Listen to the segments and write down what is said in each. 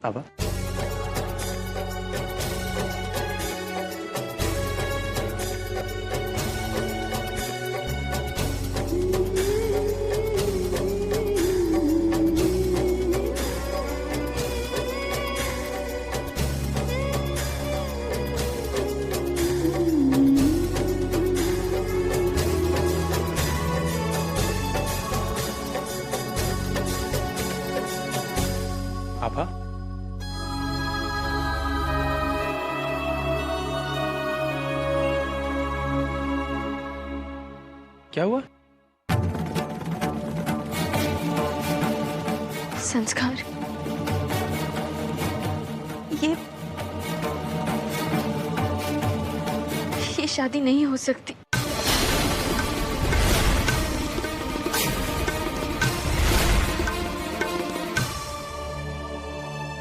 पापा पापा क्या हुआ? संस्कार, ये शादी नहीं हो सकती।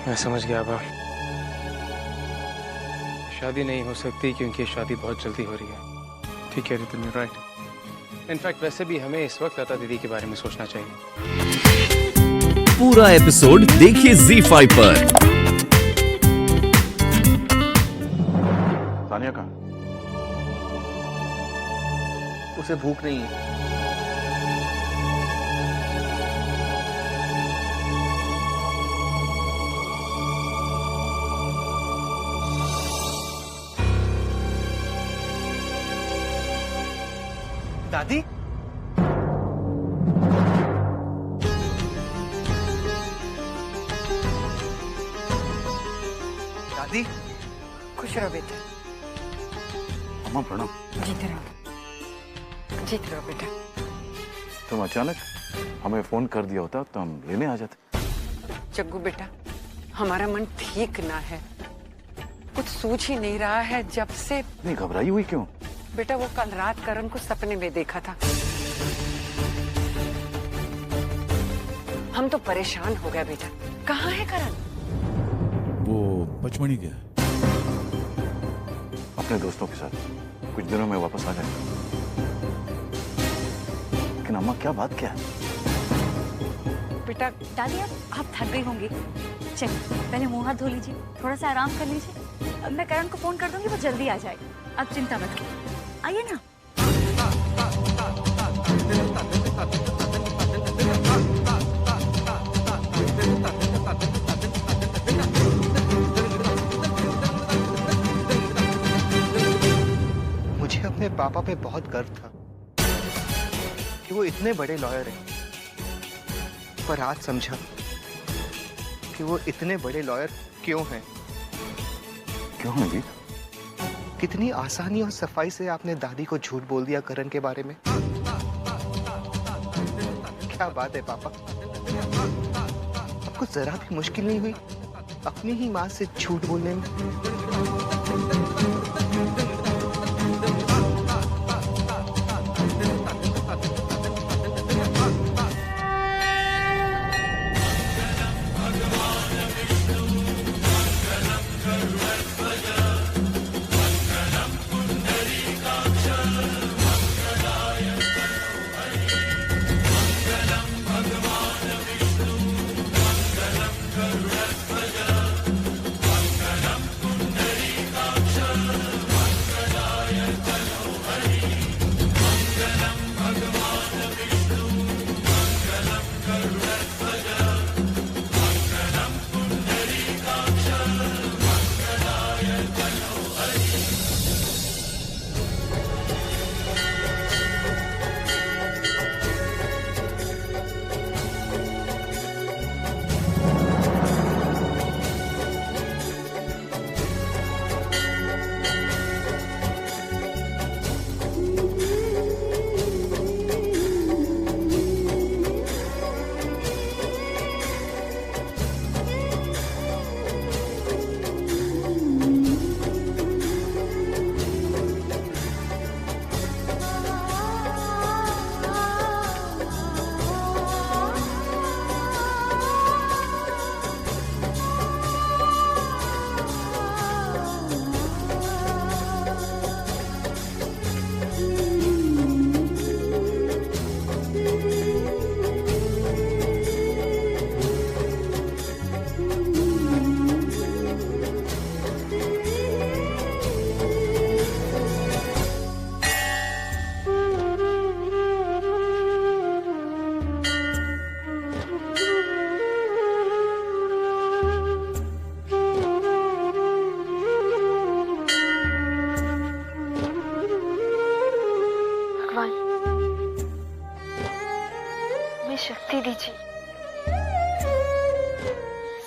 मैं समझ गया पापा। शादी नहीं हो सकती क्योंकि शादी बहुत जल्दी हो रही है। ठीक है रितु, राइट। इनफैक्ट वैसे भी हमें इस वक्त लता दीदी के बारे में सोचना चाहिए। पूरा एपिसोड देखिए ZEE5 पर। सानिया कहाँ? उसे भूख नहीं है। दादी, दादी, खुश रहो बेटा। अम्मा प्रणाम। जीते रहो, जीते रहो बेटा। तुम अचानक हमें फोन कर दिया होता तो हम लेने आ जाते। जग्गू बेटा, हमारा मन ठीक ना है, कुछ सूझ ही नहीं रहा है जब से। नहीं घबराई हुई क्यों? बेटा वो कल रात करण को सपने में देखा था। हम तो परेशान हो गए बेटा। कहाँ है करण? वो पचमढ़ी गया। अपने दोस्तों के साथ कुछ दिनों में वापस आ जाएगा। लेकिन अम्मा क्या बात क्या है? बेटा दादी आप थक गई होंगी, चलिए पहले मुंह हाथ धो लीजिए, थोड़ा सा आराम कर लीजिए। मैं करण को फोन कर दूंगी, वो जल्दी आ जाएगी, आप चिंता मत कीजिए। आइए ना। मुझे अपने पापा पे बहुत गर्व था कि वो इतने बड़े लॉयर हैं, पर आज समझा कि वो इतने बड़े लॉयर क्यों हैं। क्यों है? कितनी आसानी और सफाई से आपने दादी को झूठ बोल दिया करण के बारे में। क्या बात है पापा, आपको जरा भी मुश्किल नहीं हुई अपनी ही माँ से झूठ बोलने में?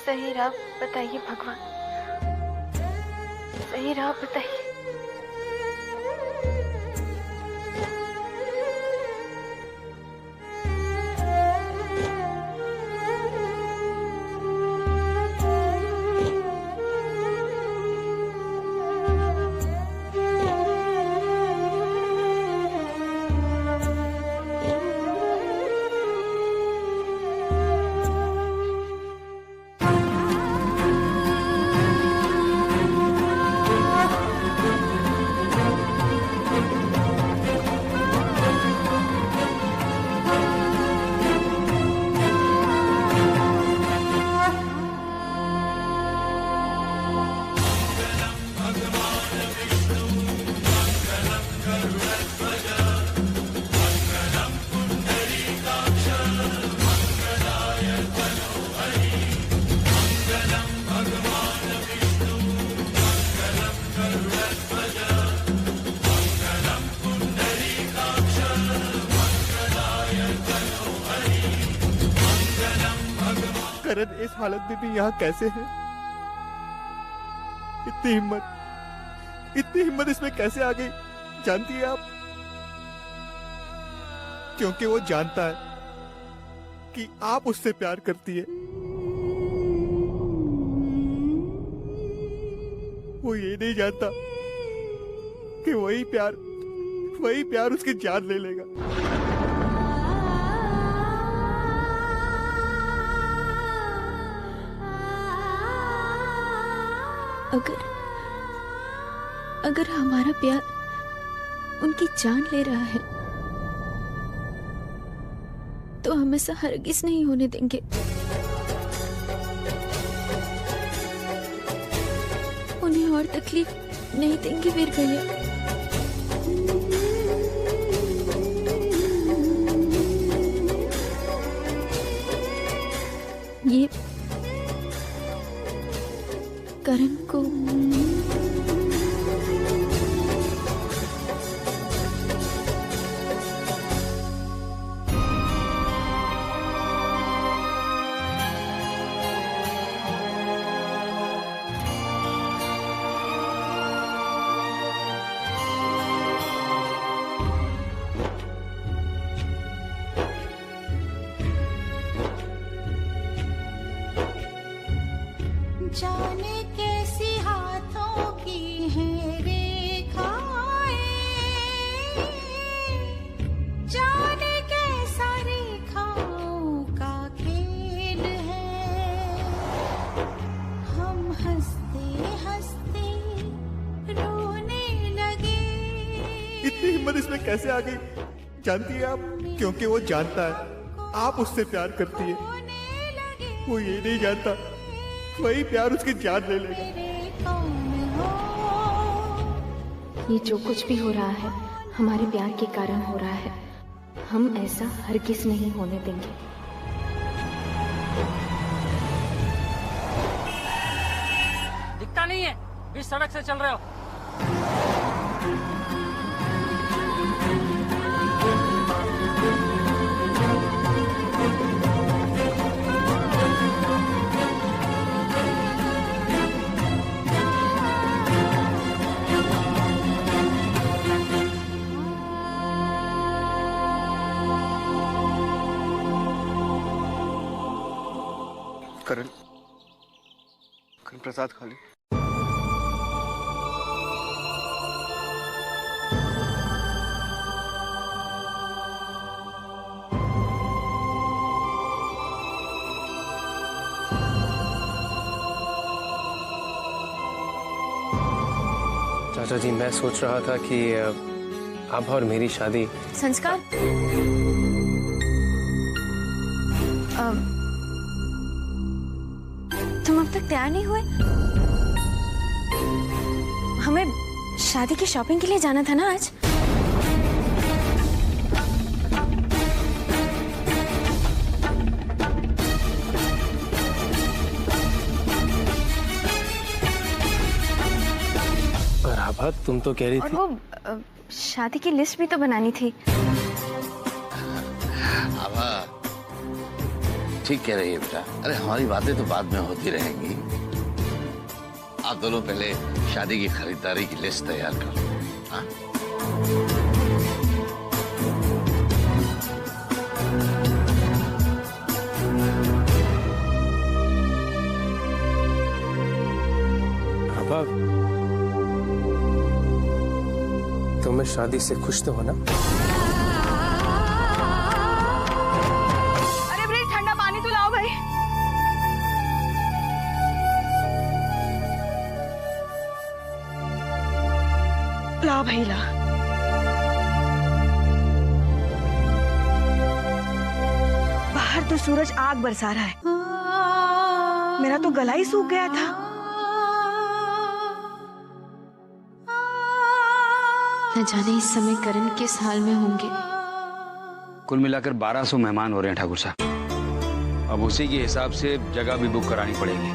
सही राह बताइए भगवान, सही राह बताइए। करण इस हालत में भी यहाँ कैसे है? इतनी हिम्मत इसमें कैसे आ गई जानती है आप? क्योंकि वो जानता है कि आप उससे प्यार करती है। वो ये नहीं जानता कि वही प्यार उसकी जान ले लेगा। अगर हमारा प्यार उनकी जान ले रहा है तो हम ऐसा हरगिज नहीं होने देंगे। उन्हें और तकलीफ नहीं देंगे वीर भैया। ये करण को जाने कैसी हाथों की है रेखाएं, जाने कैसा रेखाओं का खेल है। हम हंसते हंसते रोने लगे। इतनी हिम्मत इसमें कैसे आ गई जानती है आप? क्योंकि वो जानता है आप उससे प्यार करती है। वो ये नहीं जानता वही प्यार उसकी जान ले लेगा। ये जो कुछ भी हो रहा है हमारे प्यार के कारण हो रहा है। हम ऐसा हरगिज नहीं होने देंगे। दिखता नहीं है, बीच सड़क से चल रहे हो। करण प्रसाद खा ले। चाचा जी, मैं सोच रहा था कि आप और मेरी शादी। संस्कार, तुम अब तक तैयार नहीं हुए? हमें शादी की शॉपिंग के लिए जाना था ना आज। और आभा, तुम तो कह रही थी। और वो शादी की लिस्ट भी तो बनानी थी। आभा, ठीक कह रही है बेटा। अरे हमारी बातें तो बाद में होती रहेंगी। आप दोनों पहले शादी की खरीदारी की लिस्ट तैयार करो। हाँ? अब तुम इस शादी से खुश तो हो ना? अरे ब्रिज, ठंडा पानी तो लाओ भाई। ला भाई ला। बाहर तो सूरज आग बरसा रहा है, मेरा तो गला ही सूख गया था। न जाने इस समय करण किस हाल में होंगे। कुल मिलाकर 1200 मेहमान हो रहे हैं ठाकुर साहब। अब उसी के हिसाब से जगह भी बुक करानी पड़ेगी।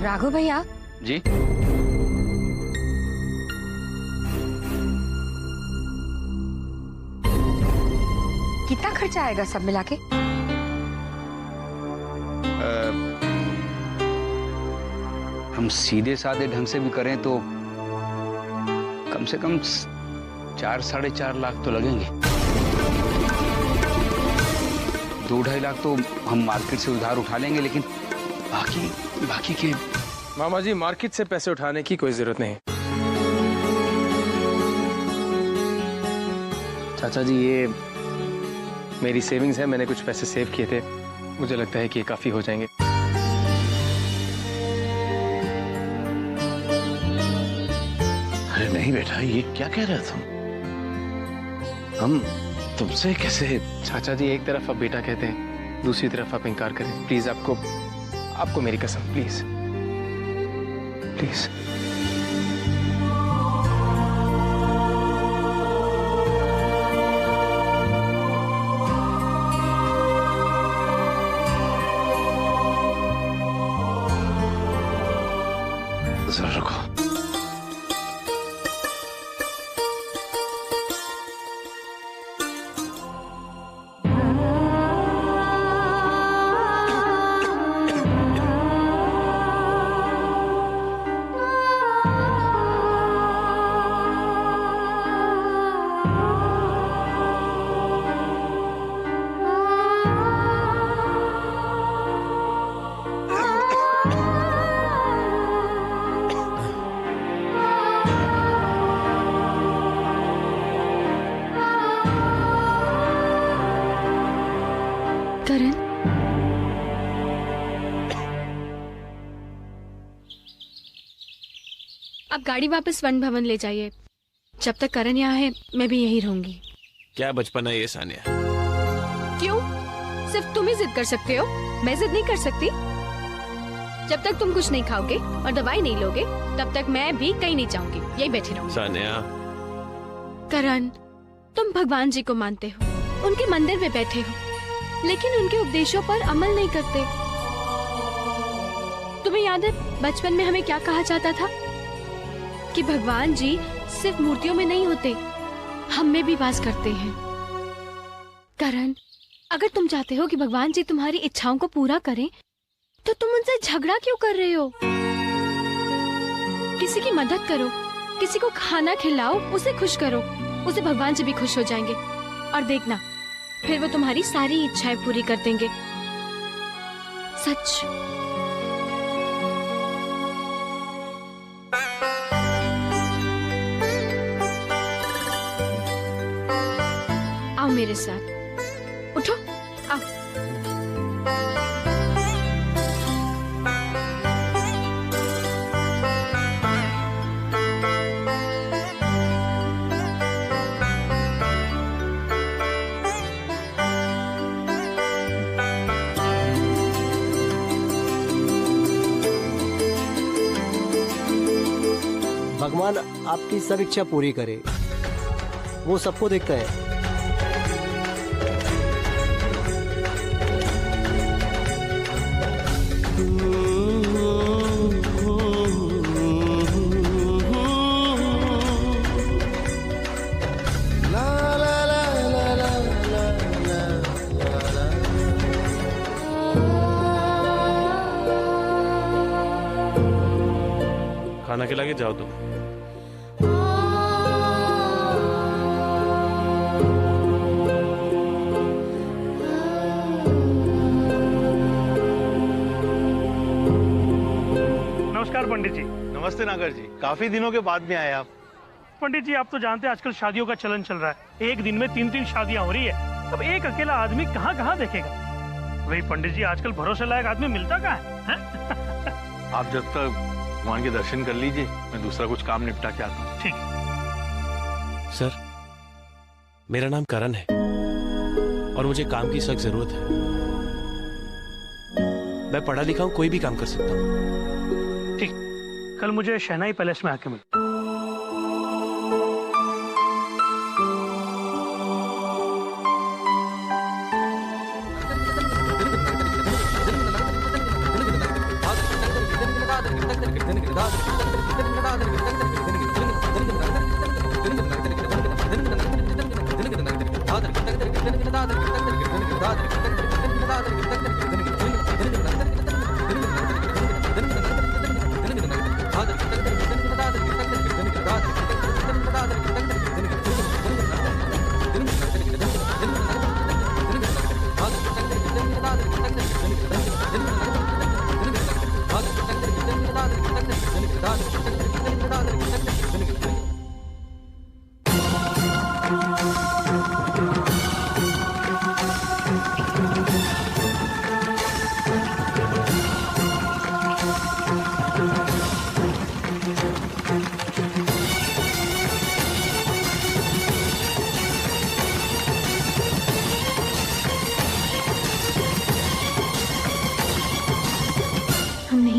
राघव भैया जी, कितना खर्चा आएगा सब मिला के? हम सीधे साधे ढंग से भी करें तो कम से कम 4-4.5 लाख तो लगेंगे। 2-2.5 लाख तो हम मार्केट से उधार उठा लेंगे, लेकिन बाकी के मामा जी, मार्केट से पैसे उठाने की कोई जरूरत नहीं। चाचा जी, ये मेरी सेविंग्स है, मैंने कुछ पैसे सेव किए थे, मुझे लगता है कि ये काफी हो जाएंगे। अरे नहीं बेटा, ये क्या कह रहे तुम? हम तुमसे कैसे? चाचा जी, एक तरफ आप बेटा कहते हैं, दूसरी तरफ आप इनकार करें। प्लीज, आपको मेरी कसम, प्लीज प्लीज। जरा रुको। करण, आप गाड़ी वापस वन भवन ले जाइए। जब तक करण यहाँ है, मैं भी यहीं रहूंगी। क्या बचपन है ये सानिया? क्यों? सिर्फ तुम ही जिद कर सकते हो, मैं जिद नहीं कर सकती। जब तक तुम कुछ नहीं खाओगे और दवाई नहीं लोगे, तब तक मैं भी कहीं नहीं जाऊंगी, यही बैठी रहूंगी। सानिया, करण, तुम भगवान जी को मानते हो, उनके मंदिर में बैठे हो, लेकिन उनके उपदेशों पर अमल नहीं करते। तुम्हें याद है बचपन में हमें क्या कहा जाता था? कि भगवान जी सिर्फ मूर्तियों में नहीं होते, हम में भी वास करते हैं। करण, अगर तुम चाहते हो कि भगवान जी तुम्हारी इच्छाओं को पूरा करें, तो तुम उनसे झगड़ा क्यों कर रहे हो? किसी की मदद करो, किसी को खाना खिलाओ, उसे खुश करो, उसे भगवान जी भी खुश हो जाएंगे। और देखना, फिर वो तुम्हारी सारी इच्छाएं पूरी कर देंगे। सच। आओ मेरे साथ, उठो, आओ। भगवान आपकी सब इच्छा पूरी करे, वो सबको देखता है। खाना खिला के जाओ तुम। नमस्कार पंडित जी। नमस्ते नागर जी, काफी दिनों के बाद में आए आप। पंडित जी आप तो जानते हैं आजकल शादियों का चलन चल रहा है, एक दिन में 3-3 शादियां हो रही है। अब एक अकेला आदमी कहाँ कहाँ देखेगा। वही पंडित जी आजकल भरोसे लायक आदमी मिलता कहाँ है? आप जब तक भगवान के दर्शन कर लीजिए, मैं दूसरा कुछ काम निपटा के आता हूँ। ठीक। सर, मेरा नाम करण है और मुझे काम की सख्त जरूरत है। मैं पढ़ा लिखा हूँ, कोई भी काम कर सकता हूँ। ठीक, कल मुझे शहनाई पैलेस में आके मिल।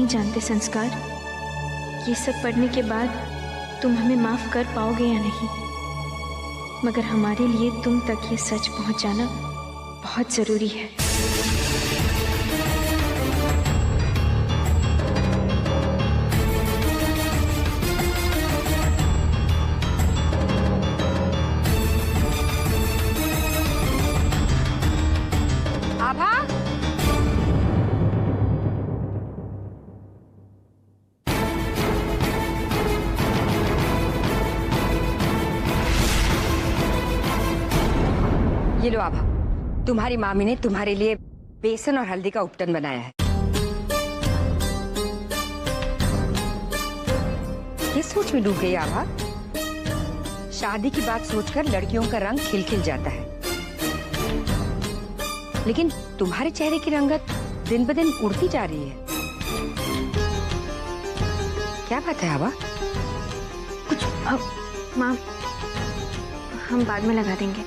जानते संस्कार, ये सब पढ़ने के बाद तुम हमें माफ कर पाओगे या नहीं, मगर हमारे लिए तुम तक ये सच पहुंचाना बहुत जरूरी है। आभा, ये लो आभा, तुम्हारी मामी ने तुम्हारे लिए बेसन और हल्दी का उपटन बनाया है। ये सोच में डूब गई आभा। शादी की बात सोचकर लड़कियों का रंग खिल जाता है, लेकिन तुम्हारे चेहरे की रंगत दिन ब दिन उड़ती जा रही है। क्या बात है आभा? कुछ माँ, हम बाद में लगा देंगे।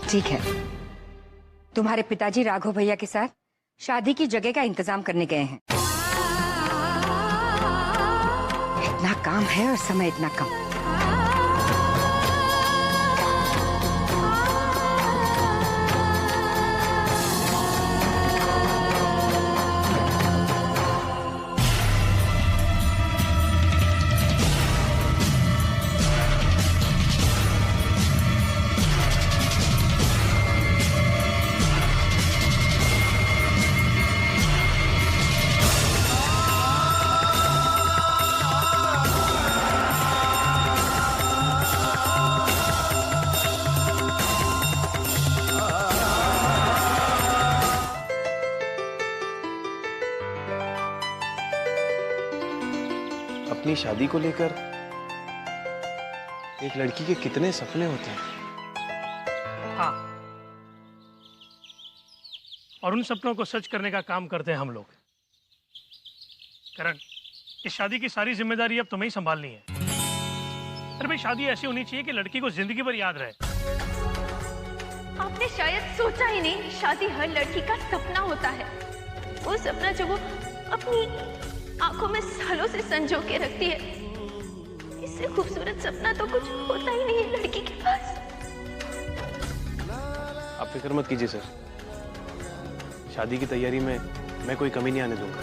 ठीक है। तुम्हारे पिताजी राघव भैया के साथ शादी की जगह का इंतजाम करने गए हैं। इतना काम है और समय इतना कम। अपनी शादी को लेकर एक लड़की के कितने सपने होते हैं। हाँ, और उन सपनों को सच करने का काम करते हैं हम लोग। करण, इस शादी की सारी जिम्मेदारी अब तुम्हें ही संभालनी है। अरे भाई, शादी ऐसी होनी चाहिए कि लड़की को जिंदगी भर याद रहे। आपने शायद सोचा ही नहीं, शादी हर लड़की का सपना होता है। वो सपना जो वो अपनी आंखों में सालों से संजो के रखती है। इससे खूबसूरत सपना तो कुछ होता ही नहीं है लड़की के पास। आप फिक्र मत कीजिए सर, शादी की तैयारी में मैं कोई कमी नहीं आने दूंगा।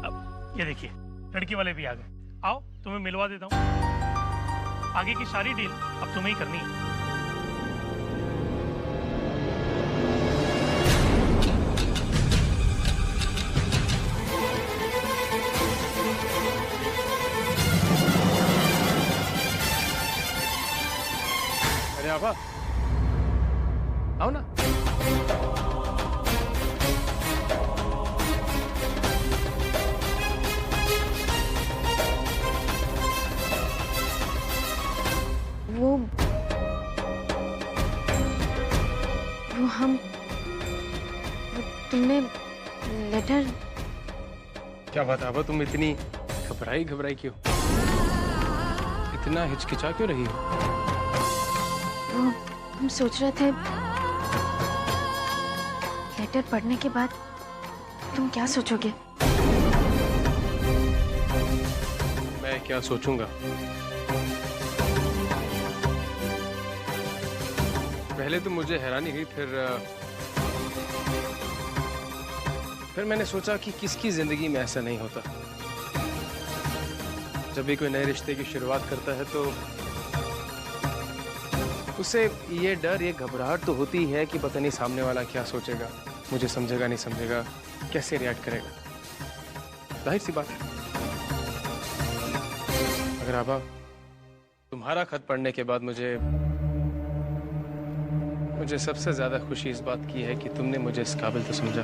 अब ये देखिए, लड़की वाले भी आ गए। आओ, तुम्हें मिलवा देता हूँ। आगे की सारी डील अब तुम्हें ही करनी है। आभा, आओ ना। वो तुमने लेटर। क्या बात आभा, तुम इतनी घबराई क्यों? इतना हिचकिचा क्यों रही हो? वो हम सोच रहे थे लेटर पढ़ने के बाद तुम क्या सोचोगे? मैं क्या सोचूंगा? पहले तो मुझे हैरानी हुई, फिर मैंने सोचा कि किसकी जिंदगी में ऐसा नहीं होता। जब भी कोई नए रिश्ते की शुरुआत करता है तो उसे ये डर, ये घबराहट तो होती है कि पता नहीं सामने वाला क्या सोचेगा, मुझे समझेगा नहीं समझेगा, कैसे रिएक्ट करेगा। जाहिर सी बात है। अगर आभा, तुम्हारा खत पढ़ने के बाद मुझे सबसे ज्यादा खुशी इस बात की है कि तुमने मुझे इस काबिल तो समझा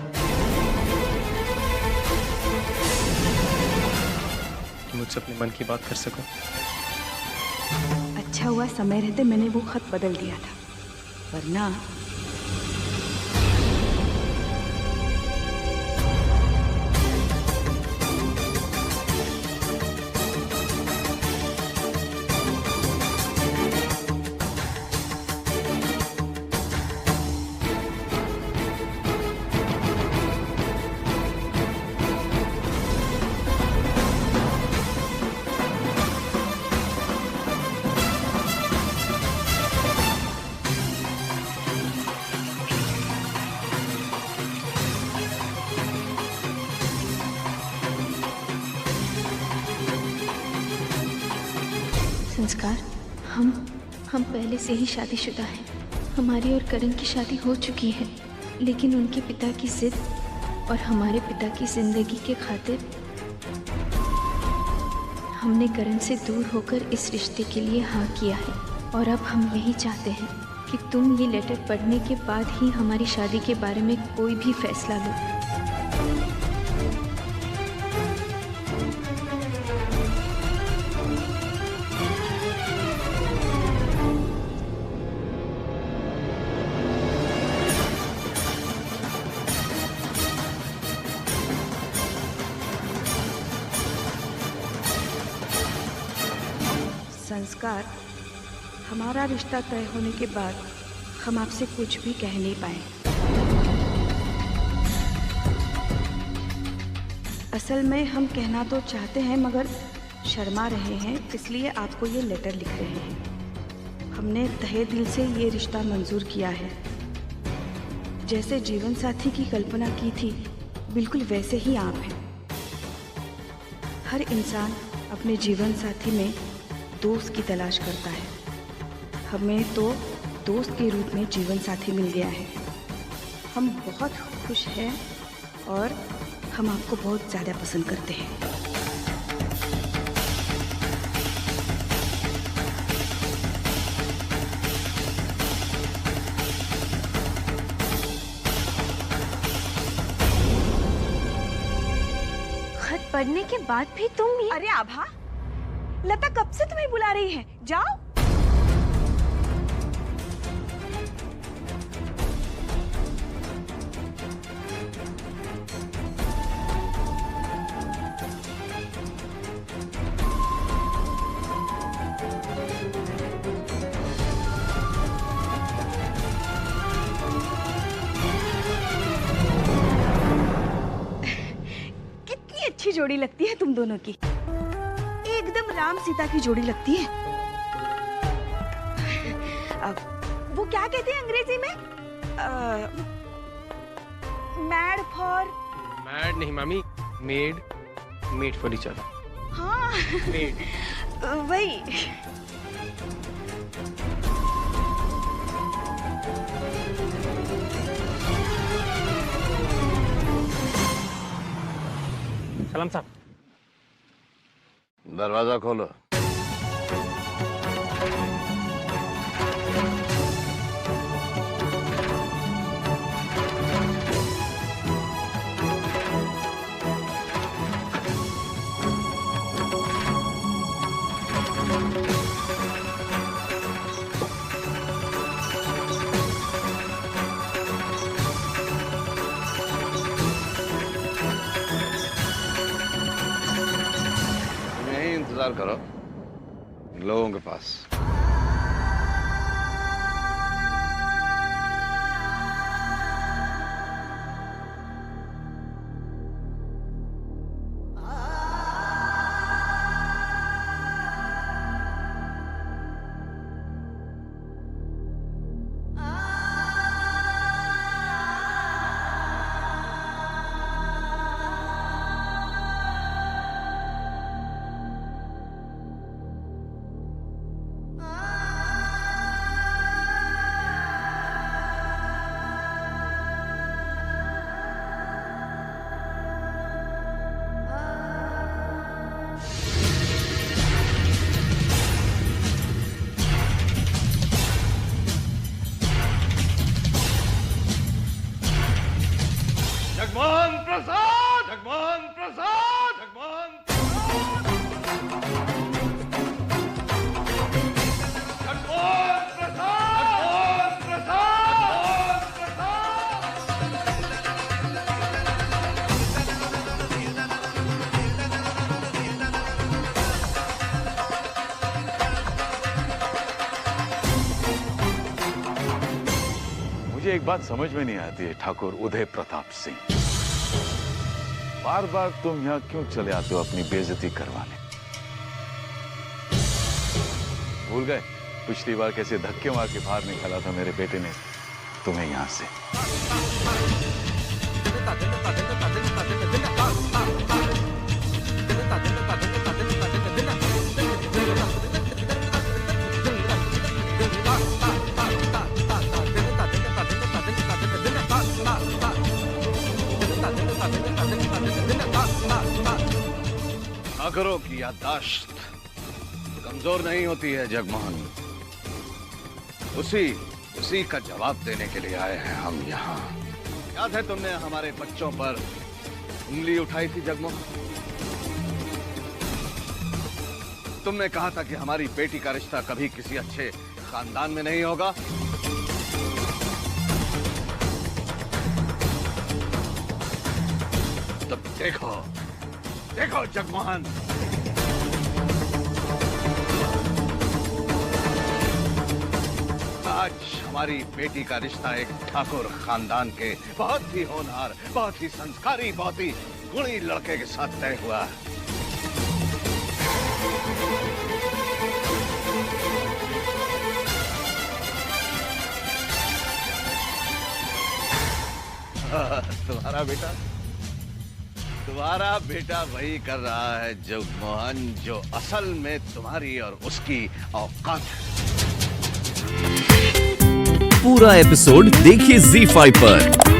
कि मुझसे अपने मन की बात कर सको। अच्छा हुआ समय रहते मैंने वो खत बदल दिया था, वरना संस्कार, हम पहले से ही शादीशुदा हैं। हमारी और करण की शादी हो चुकी है, लेकिन उनके पिता की जिद और हमारे पिता की जिंदगी के खातिर हमने करण से दूर होकर इस रिश्ते के लिए हाँ किया है। और अब हम यही चाहते हैं कि तुम ये लेटर पढ़ने के बाद ही हमारी शादी के बारे में कोई भी फैसला लो। संस्कार, हमारा रिश्ता तय होने के बाद हम आपसे कुछ भी कह नहीं पाए। असल में हम कहना तो चाहते हैं मगर शर्मा रहे हैं, इसलिए आपको ये लेटर लिख रहे हैं। हमने तहे दिल से ये रिश्ता मंजूर किया है। जैसे जीवन साथी की कल्पना की थी, बिल्कुल वैसे ही आप हैं। हर इंसान अपने जीवन साथी में दोस्त की तलाश करता है। हमें तो दोस्त के रूप में जीवन साथी मिल गया है। हम बहुत खुश हैं और हम आपको बहुत ज़्यादा पसंद करते हैं। खत पढ़ने के बाद भी तुम ये... अरे आभा, लता कब से तुम्हें बुला रही है, जाओ। कितनी अच्छी जोड़ी लगती है तुम दोनों की, एकदम राम सीता की जोड़ी लगती है। अब वो क्या कहते हैं अंग्रेजी में? मैड नहीं मामी, मेड फॉर ईच अदर। हाँ मेड वही। सलाम साहब। दरवाजा खोलो। ख्याल करो लोगों के पास। जगमोहन प्रसाद, जगमोहन प्रसाद, जगमोहन मुझे एक बात समझ में नहीं आती है ठाकुर उदय प्रताप सिंह, बार बार तुम यहाँ क्यों चले आते हो अपनी बेइज्जती करवाने? भूल गए पिछली बार कैसे धक्के मार के बाहर निकाला था मेरे बेटे ने तुम्हें यहाँ से? ठाकरों की याददाश्त कमजोर नहीं होती है जगमोहन। उसी का जवाब देने के लिए आए हैं हम यहाँ। याद है तुमने हमारे बच्चों पर उंगली उठाई थी जगमोहन? तुमने कहा था कि हमारी बेटी का रिश्ता कभी किसी अच्छे खानदान में नहीं होगा। तब देखो जगमोहन, आज हमारी बेटी का रिश्ता एक ठाकुर खानदान के बहुत ही होनहार, बहुत ही संस्कारी, बहुत ही गुणी लड़के के साथ तय हुआ। तुम्हारा बेटा वही कर रहा है जगमोहन जो असल में तुम्हारी और उसकी औकात है। पूरा एपिसोड देखिए ZEE5 पर।